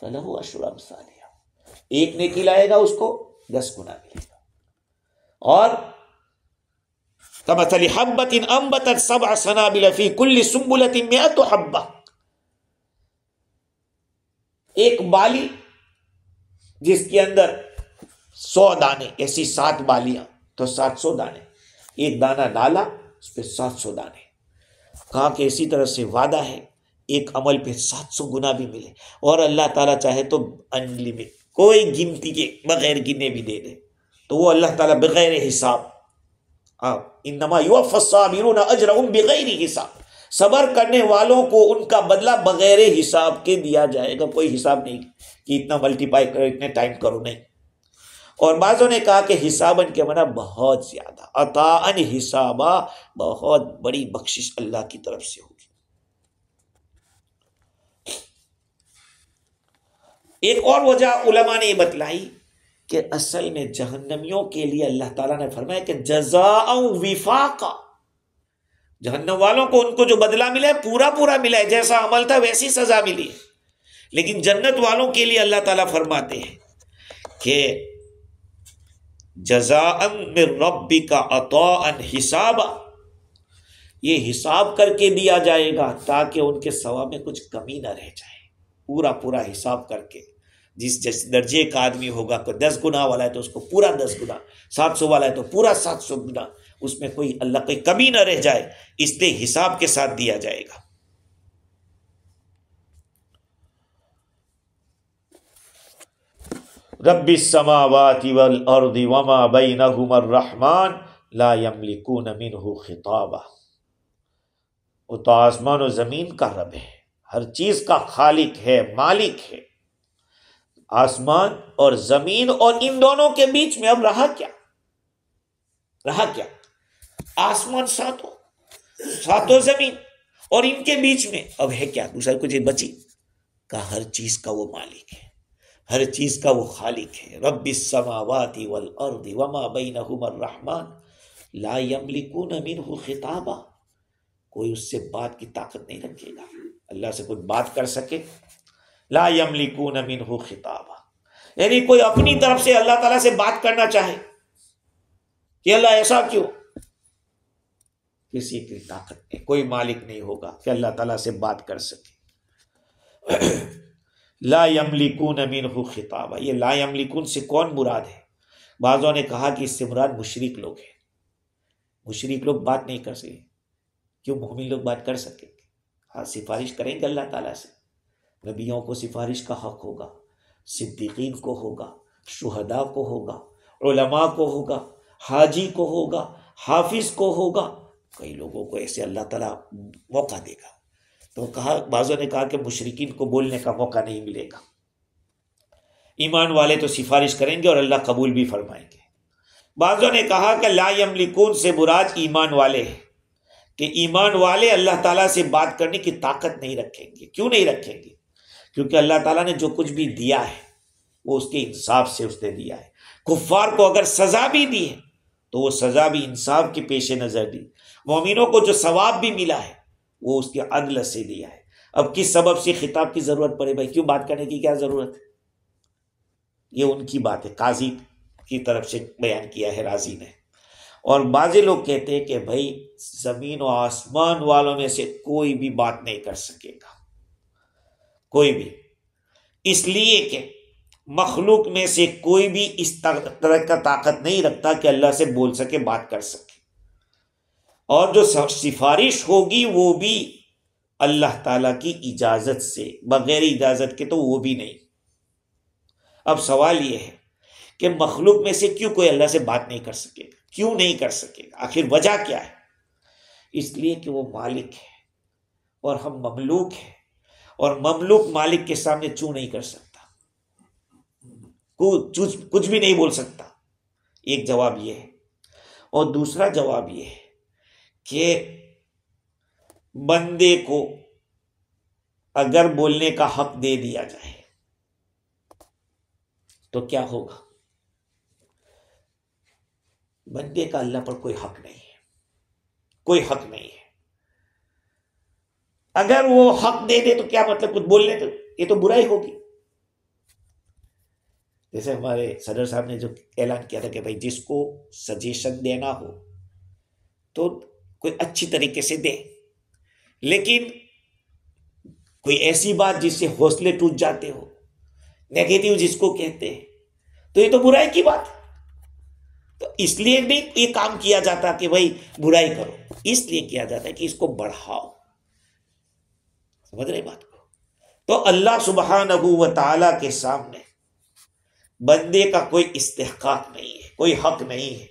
فلہ عشر امثالہا، ایک نیکی لائے گا اس کو 10 گنا ملے گا۔ اور کمثل حبۃ انبتت 7 سنابل فی کل سنبلۃ 100 حبۃ، ایک بالی جس کے اندر 100 دانے، ایسی 7 بالیاں تو 700 دانے، ایک دانہ ڈالا اس پہ 700 دانے۔ کہا کہ اسی طرح سے وعدہ ہے ایک عمل پہ 700 گنا بھی ملے، اور اللہ تعالیٰ چاہے تو انلمٹ، کوئی گنتی کے بغیر گنے بھی دے دے، تو وہ اللہ تعالیٰ بغیر حساب، انما یوفی الصابرون اجرهم بغیر حساب، صبر کرنے والوں کو ان کا بدلہ بغیر حساب کے دیا جائے گا، کوئی حساب نہیں کہ اتنا ملٹیپائی کرو، اتنے ٹائم کرو، نہیں۔ اور بعضوں نے کہا کہ حساباً کے معنی بہت زیادہ، عطاءً حسابا، بہت بڑی بخشش اللہ کی طرف سے ہوگی۔ ایک اور وجہ علماء نے یہ بتلائی کہ اصل میں جہنمیوں کے لیے اللہ تعالیٰ نے فرمایا کہ جزاء وفاقا، جہنم والوں کو ان کو جو بدلہ ملا ہے پورا پورا ملا ہے، جیسا عمل تھا ویسی سزا ملی ہے۔ لیکن جنت والوں کے لیے اللہ تعالیٰ فرماتے ہیں کہ جزاء من ربک عطاء حسابا، یہ حساب کر کے دیا جائے گا تاکہ ان کے ثواب میں کچھ کمی نہ رہ جائے، پورا پورا حساب کر کے. جس درجے کا آدمی ہوگا، کوئی 10 گنا والا ہے تو اس کو پورا 10 گنا، 700 والا ہے تو پورا 700 گنا، اس میں کوئی اللہ کوئی کمی نہ رہ جائے، اس لیے حساب کے ساتھ دیا جائے گا. رب السماوات والارض وما بینہما الرحمن لا یملکون منہ خطابا. وہ تو آسمان و زمین کا رب ہے، ہر چیز کا خالق ہے، مالک ہے. آسمان اور زمین اور ان دونوں کے بیچ میں اب رہا کیا؟ آسمان ساتوں زمین، اور ان کے بیچ میں اب ہے کیا؟ دوسرا کچھ بچی کا ہر چیز کا وہ مالک ہے، ہر چیز کا وہ خالق ہے. رب السماوات والارض وما بینہما الرحمن لا یملکون منہ خطابا. کوئی اس سے بات کی طاقت نہیں رکھے گا، اللہ سے کچھ بات کر سکے. لا یملکون منہ خطابا، یعنی کوئی اپنی طرف سے اللہ تعالیٰ سے بات کرنا چاہے کہ اللہ ایسا کیوں، کسی کی طاقت نہیں، کوئی مالک نہیں ہوگا کہ اللہ تعالیٰ سے بات کر سکے. لا یملکون منہ خطابا. یہ لا یملکون سے کون مراد ہے؟ بعضوں نے کہا کہ اس سے مراد مشرک لوگ ہیں. مشرک لوگ بات نہیں کر سکے، کیوں مومن لوگ بات کر سکیں گے؟ ہاں، سفارش کریں گے اللہ تعالیٰ سے. نبیوں کو سفارش کا حق ہوگا، صدیقین کو ہوگا، شہداء کو ہوگا، علماء کو ہوگا، حاجی کو ہوگا، حافظ کو ہوگا. کئی لوگوں کو ایسے اللہ تعالیٰ موقع دے گا. تو کہا، بعضوں نے کہا کہ مشرکین کو بولنے کا موقع نہیں ملے گا. ایمان والے تو سفارش کریں گے اور اللہ قبول بھی فرمائیں گے. بعضوں نے کہا کہ لا یملکون سے مراد ایمان والے ہیں، کہ ایمان والے اللہ تعالیٰ سے بات کرنے کی طاقت نہیں رکھیں گے. کیوں نہیں رکھیں گے؟ کیونکہ اللہ تعالیٰ نے جو کچھ بھی دیا ہے وہ اس کے انصاف سے اس نے دیا ہے. کفار کو اگر سزا بھی دی ہے تو وہ سزا بھی انصاف کے پیش نظر دی. مومنوں کو جو ثواب بھی ملا ہے وہ اس کے عدل سے دیا ہے. اب کس سبب سے خطاب کی ضرورت پڑے بھائی؟ کیوں بات کرنے کی کیا ضرورت ہے؟ یہ ان کی بات ہے، قاضی کی طرف سے بیان کیا ہے راضی نے. اور بعض لوگ کہتے ہیں کہ بھائی زمین و آسمان والوں میں سے کوئی بھی بات نہیں کر سکے گا، کوئی بھی، اس لیے کہ مخلوق میں سے کوئی بھی اس طرح کا طاقت نہیں رکھتا کہ اللہ سے بول سکے، بات کر سکے. اور جو سفارش ہوگی وہ بھی اللہ تعالیٰ کی اجازت سے، بغیر اجازت کے تو وہ بھی نہیں. اب سوال یہ ہے کہ مخلوق میں سے کیوں کوئی اللہ سے بات نہیں کر سکے گا؟ کیوں نہیں کر سکے گا؟ آخر وجہ کیا ہے؟ اس لیے کہ وہ مالک ہے اور ہم مملوک ہیں، اور مملوک مالک کے سامنے چوں نہیں کر سکتا، کچھ بھی نہیں بول سکتا. ایک جواب یہ ہے. اور دوسرا جواب یہ ہے کہ بندے کو اگر بولنے کا حق دے دیا جائے تو کیا ہوگا؟ بندے کا اللہ پر کوئی حق نہیں ہے، کوئی حق نہیں ہے. اگر وہ حق دے دے تو کیا مطلب؟ کچھ بولنے تو یہ تو برائی ہوگی. جیسے ہمارے صدر صاحب نے جو اعلان کیا تھا کہ بھائی جس کو سجیشن دینا ہو تو کوئی اچھی طریقے سے دے، لیکن کوئی ایسی بات جس سے حوصلے ٹوٹ جاتے ہو، نیگیٹو جس کو کہتے ہیں، تو یہ تو برائی کی بات ہے. تو اس لیے نہیں یہ کام کیا جاتا کہ بھائی برائی کرو، اس لیے کیا جاتا ہے کہ اس کو بڑھاؤ. سمجھ رہے بات کو؟ تو اللہ سبحانہ و تعالیٰ کے سامنے بندے کا کوئی استحقاق نہیں ہے، کوئی حق نہیں ہے.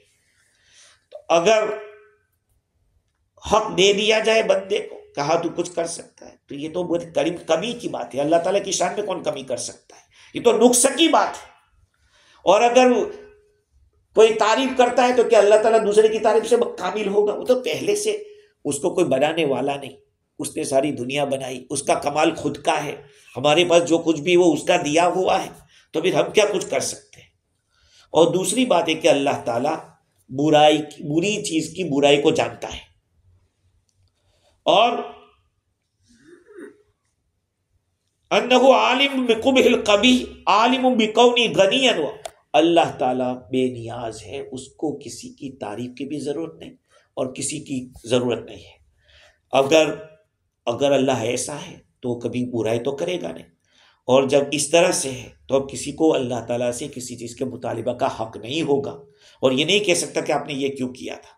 تو اگر حق دے دیا جائے بندے کو، کہا تو کچھ کر سکتا ہے، تو یہ تو بہت کمی کی بات ہے. اللہ تعالیٰ کی شان میں کون کمی کر سکتا ہے؟ یہ تو نقص کی بات ہے. اور اگر کوئی تعریف کرتا ہے تو کیا اللہ تعالیٰ دوسرے کی تعریف سے کامل ہوگا؟ وہ تو پہلے سے اس کو کوئی بنانے والا نہیں، اس نے ساری دنیا بنائی، اس کا کمال خود کا ہے. ہمارے پاس جو کچھ بھی وہ اس کا دیا ہوا ہے، تو پھر ہم کیا کچھ کر سکتے ہیں؟ اور دوسری بات ہے کہ اللہ تعالیٰ بری چیز کی برائی کو جانتا ہے، اور انہ عالم بقبح القبیح عالم بکونی غنیا، اللہ تعالیٰ بے نیاز ہے، اس کو کسی کی تعریف کی بھی ضرورت نہیں اور کسی کی ضرورت نہیں ہے. اگر اللہ ایسا ہے تو کبھی برائی تو کرے گا نہیں، اور جب اس طرح سے ہے تو اب کسی کو اللہ تعالیٰ سے کسی چیز کے مطالبہ کا حق نہیں ہوگا، اور یہ نہیں کہہ سکتا کہ آپ نے یہ کیوں کیا تھا۔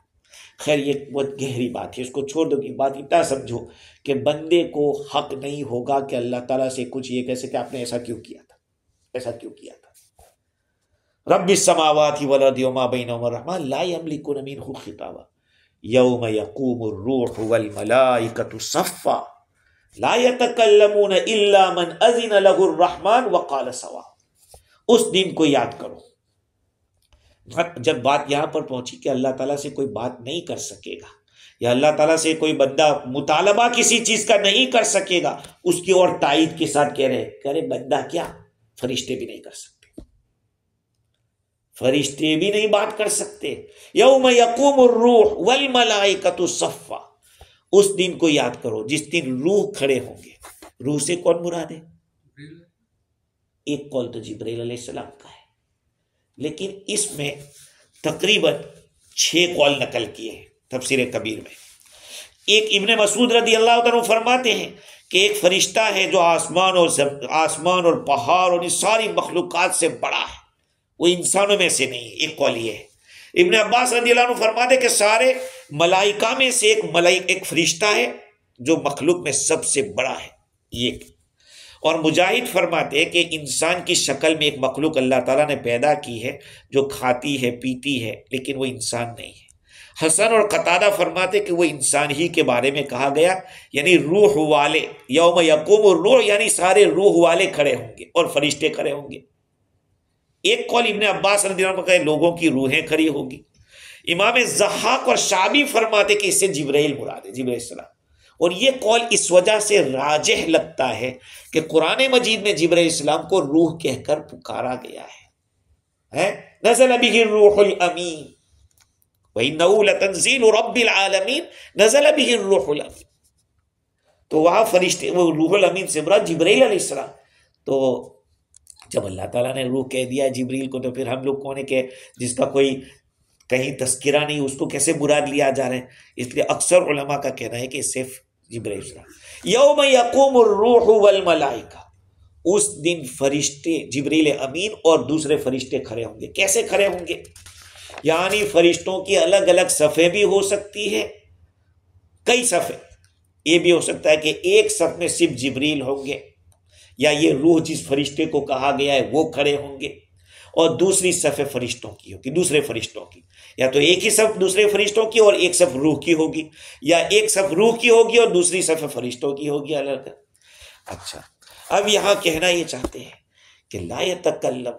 خیر یہ بہت گہری بات ہے، اس کو چھوڑ دو، کہ بات اتنا سمجھو کہ بندے کو حق نہیں ہوگا کہ اللہ تعالیٰ سے کچھ یہ کہہ سکے آپ نے ایسا کیوں کیا تھا، ایسا کیوں کیا تھا۔ رب السماوات والارض وما بینہما الرحمن لا یملکون منہ خطابا یوم یقوم الروح والملائکۃ صفا لا یتکلمون الا من اذن له الرحمن وقال صواب۔ اس دن کو یاد کرو جب بات یہاں پر پہنچی کہ اللہ تعالیٰ سے کوئی بات نہیں کر سکے گا، یا اللہ تعالیٰ سے کوئی بندہ مطالبہ کسی چیز کا نہیں کر سکے گا، اس کی اور تائید کے ساتھ کہہ رہے بندہ کیا، فرشتے بھی نہیں کر سکتے، فرشتے بھی نہیں بات کر سکتے۔ یوم یقوم الروح والملائکۃ صفا، اس دن کو یاد کرو جس دن روح کھڑے ہوں گے۔ روح سے کون مراد ہے؟ ایک قول تو جبرائیل علیہ السلام کا ہے، لیکن اس میں تقریباً 6 قول نقل کیے ہیں تفسیر کبیر میں۔ ایک ابن مسعود رضی اللہ عنہ فرماتے ہیں کہ ایک فرشتہ ہے جو آسمان اور پہاڑ اور ان ساری مخلوقات سے بڑا ہے، وہ انسانوں میں سے نہیں ہے، ایک قول یہ ہے۔ ابن عباس رضی اللہ عنہ فرماتے کہ سارے ملائکہ میں سے ایک فرشتہ ہے جو مخلوق میں سب سے بڑا ہے یہ۔ اور مجاہد فرماتے ہیں کہ انسان کی شکل میں ایک مخلوق اللہ تعالیٰ نے پیدا کی ہے جو کھاتی ہے پیتی ہے، لیکن وہ انسان نہیں ہے۔ حسن اور قتادہ فرماتے کہ وہ انسان ہی کے بارے میں کہا گیا، یعنی روح والے، یوم یقوم الروح یعنی سارے روح والے کھڑے ہوں گے اور فرشتے کھڑے ہوں گے۔ ایک قول ابن عباس رضی اللہ عنہ کہ لوگوں کی روحیں کھڑی ہوگی۔ امام ضحاک اور شعبی فرماتے کہ اس سے جبرائیل مراد ہے، جبرائیل السلام۔ اور یہ قول اس وجہ سے راجح لگتا ہے کہ قرآن مجید میں جبرائیل السلام کو روح کہہ کر پکارا گیا ہے، نزل به الروح الامین وَإِنَّهُ لَتَنزِيلُ رَبِّ الْعَالَمِينَ نزل به الروح الامین۔ تو وہاں فرشتے، وہ روح الامین سے مراد جبرائیل علیہ السلام۔ تو جب اللہ تعالیٰ نے روح کہہ دیا جبریل کو، تو پھر ہم لوگ کون ہے کہ جس کا کوئی کہیں تذکرہ نہیں، اس کو کیسے مراد لیا جا رہا ہے؟ اس لیے اکثر علماء کا کہنا ہے کہ صرف جبرائیل السلام۔ یوم یقوم الروح والملائکہ، اس دن فرشتے، جبریل امین اور دوسرے فرشتے کھڑے ہوں گے۔ کیسے کھڑے ہوں گے؟ یعنی فرشتوں کی الگ الگ صفیں بھی ہو سکتی ہے، کئی صفیں۔ یہ بھی ہو سکتا ہے کہ ایک صف میں صرف جبریل ہوں گے، یا یہ روح جس فرشتے کو کہا گیا ہے وہ کھڑے ہوں گے، اور دوسری صف فرشتوں کی ہوگی، دوسرے فرشتوں کی، یا تو ایک ہی صف دوسرے فرشتوں کی اور ایک صف روح کی ہوگی، یا ایک صف روح کی ہوگی اور دوسری صف فرشتوں کی ہوگی الگ۔ اچھا، اب یہاں کہنا یہ چاہتے ہیں کہ لا یتکلم،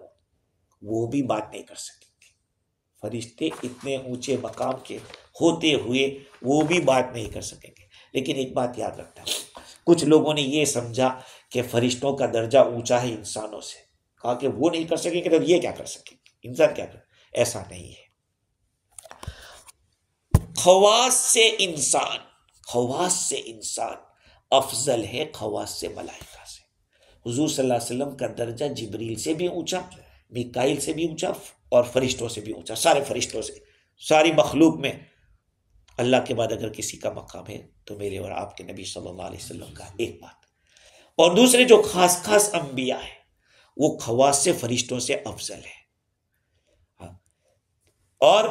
وہ بھی بات نہیں کر سکیں گے۔ فرشتے اتنے اونچے مقام کے ہوتے ہوئے وہ بھی بات نہیں کر سکیں گے۔ لیکن ایک بات یاد رکھنا، کچھ لوگوں نے یہ سمجھا کہ فرشتوں کا درجہ اونچا ہے انسانوں سے، کہا کہ وہ نہیں کر سکیں گے تو یہ کیا کر سکیں گے، انسان کیا کر، ایسا نہیں ہے۔ خواص سے انسان افضل ہے خواص سے ملائکہ سے۔ حضور صلی اللہ علیہ وسلم کا درجہ جبریل سے بھی اونچا، میکائیل سے بھی اونچا، اور فرشتوں سے بھی اونچا، سارے فرشتوں سے، ساری مخلوق میں اللہ کے بعد اگر کسی کا مقام ہے تو میرے اور آپ کے نبی صلی اللہ علیہ وسلم کا، ایک بات۔ اور دوسرے جو خاص انبیاء ہیں وہ خواص سے فرشتوں سے افضل ہے۔ اور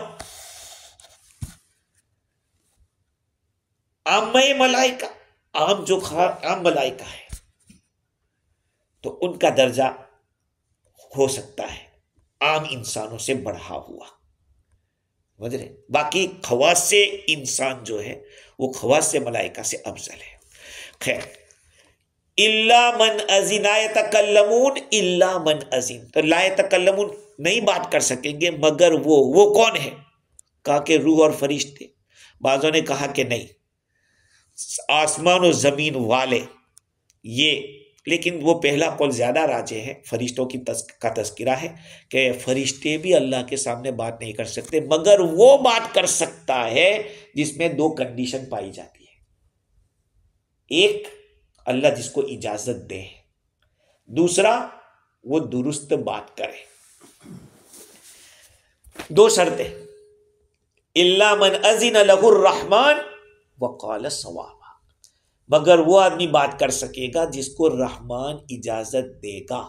عام ملائکہ، عام ملائکہ ہے تو ان کا درجہ ہو سکتا ہے عام انسانوں سے بڑھا ہوا، سمجھ رہے؟ باقی خواص سے انسان جو ہے وہ خواص سے ملائکہ سے افضل ہے۔ خیر، الا من اذن یتکلمون، الا من اذن، تو لا یتکلمون نہیں بات کر سکیں گے مگر وہ کون ہے؟ کہا کہ روح اور فرشتے۔ بعضوں نے کہا کہ نہیں، آسمان و زمین والے، یہ، لیکن وہ پہلا قول زیادہ راجح ہے، فرشتوں کا تذکرہ ہے کہ فرشتے بھی اللہ کے سامنے بات نہیں کر سکتے، مگر وہ بات کر سکتا ہے جس میں 2 کنڈیشن پائی جاتی ہے۔ ایک، اللہ جس کو اجازت دے، دوسرا وہ درست بات کرے۔ 2 شرطیں، الا من اذن له الرحمن وقال صوابا، مگر وہ آدمی بات کر سکے گا جس کو رحمان اجازت دے گا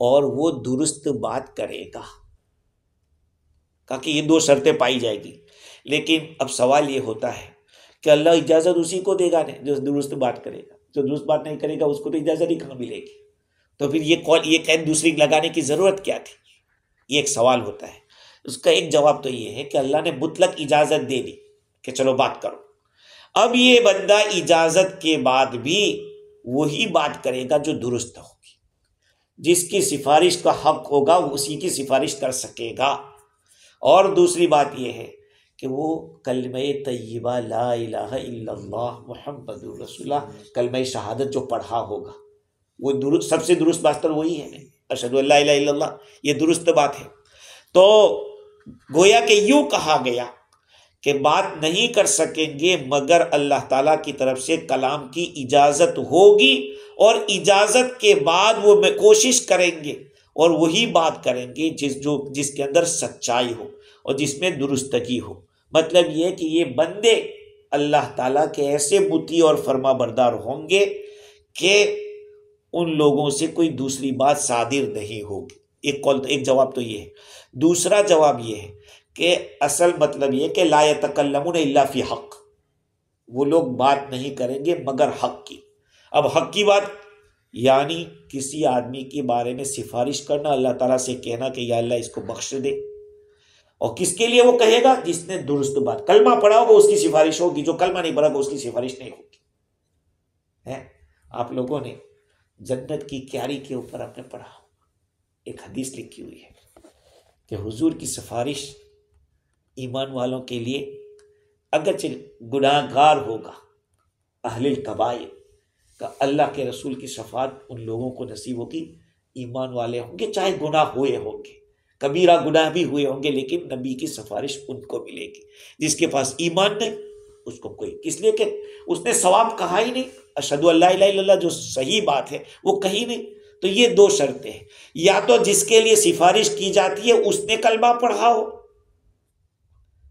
اور وہ درست بات کرے گا. کہا کہ یہ 2 شرطیں پائی جائے گی. لیکن اب سوال یہ ہوتا ہے کہ اللہ اجازت اسی کو دے گا جو درست بات کرے گا. جو درست بات نہیں کرے گا اس کو تو اجازت ہی کہاں ملے گی؟ تو پھر یہ قید دوسری لگانے کی ضرورت کیا تھی؟ یہ ایک سوال ہوتا ہے. اس کا ایک جواب تو یہ ہے کہ اللہ نے مطلق اجازت دے دی کہ چلو بات کرو. اب یہ بندہ اجازت کے بعد بھی وہی بات کرے گا جو درست ہوگی. جس کی سفارش کا حق ہوگا وہ اسی کی سفارش کر سکے گا. اور دوسری بات یہ ہے کہ وہ کلمہ طیبہ لا الہ الا اللہ محمد رسول اللہ کلمہ شہادت جو پڑھا ہوگا وہ درست، سب سے درست بات تو وہی ہے، اشہدو ان لا الہ الا اللہ، یہ درست بات ہے. تو گویا کہ یوں کہا گیا کہ بات نہیں کر سکیں گے مگر اللہ تعالیٰ کی طرف سے کلام کی اجازت ہوگی، اور اجازت کے بعد وہ کوشش کریں گے اور وہی بات کریں گے جس کے اندر سچائی ہو اور جس میں درستگی ہو. مطلب یہ کہ یہ بندے اللہ تعالیٰ کے ایسے مطیع اور فرما بردار ہوں گے کہ ان لوگوں سے کوئی دوسری بات صادر نہیں ہوگی. ایک جواب تو یہ ہے. دوسرا جواب یہ ہے کہ اصل مطلب یہ کہ لا یتکلمون الا فی حق، وہ لوگ بات نہیں کریں گے مگر حق کی. اب حق کی بات یعنی کسی آدمی کے بارے میں سفارش کرنا، اللہ تعالیٰ سے کہنا کہ یا اللہ اس کو بخش دے. اور کس کے لیے وہ کہے گا؟ جس نے درست بات، کلمہ پڑھا ہوگا اس کی سفارش ہوگی، جو کلمہ نہیں پڑھا ہوگا اس کی سفارش نہیں ہوگی. آپ لوگوں نے جنت کی کیاری کے اوپر آپ نے پڑھا، ایک حدیث لکھی ہوئی ہے کہ حضور کی سفارش ایمان والوں کے لیے اگرچہ گناہ گار ہوگا، اہل الکبائر کا، اللہ کے رسول کی شفاعت ان لوگوں کو نصیب ہوگی ایمان والے ہوں گے، چاہے گناہ ہوئے ہوں گے، کبیرہ گناہ بھی ہوئے ہوں گے، لیکن نبی کی سفارش ان کو ملے گی. جس کے پاس ایمان نہیں اس کو کوئی، اس لیے کہ اس نے ثواب کہا ہی نہیں، اشہدو ان لا الہ الا اللہ جو صحیح بات ہے وہ کہی نہیں. تو یہ 2 شرطیں ہیں، یا تو جس کے لیے سفارش کی جاتی ہے اس نے کلمہ پڑھا ہو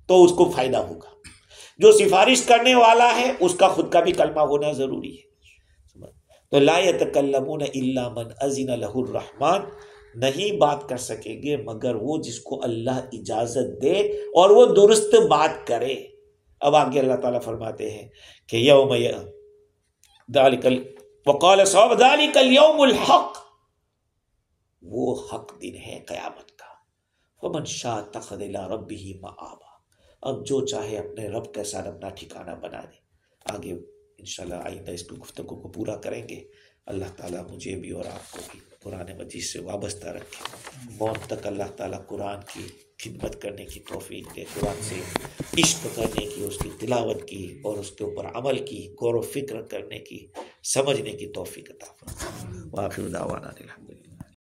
تو اس کو فائدہ ہوگا، جو سفارش کرنے والا ہے اس کا خود کا بھی کلمہ ہونا ضروری ہے. تو لا یتکلمون الا من اذن له الرحمن، نہیں بات کر سکیں گے مگر وہ جس کو اللہ اجازت دے اور وہ درست بات کرے. اب آگے اللہ تعالیٰ فرماتے ہیں کہ یوم وقال صواب ذلک اليوم الحق، وہ حق دن ہے قیامت کا. فمن شاء اتخذ الی ربہ مآبا، اب جو چاہے اپنے رب کے ساتھ اپنا ٹھکانہ بنا دے. آگے انشاءاللہ آئندہ اس کی گفتگو کو پورا کریں گے. اللہ تعالیٰ مجھے بھی اور آپ کو بھی قرآن مجید سے وابستہ رکھے، موت تک اللہ تعالیٰ قرآن کی خدمت کرنے کی توفیق دے، قرآن سے عشق کرنے کی، اس کی تلاوت کی اور اس کے اوپر عمل کی، غور و فکر کرنے کی، سمجھنے کی توفیق عطا فرمائے. وآخر دعوانا الحمد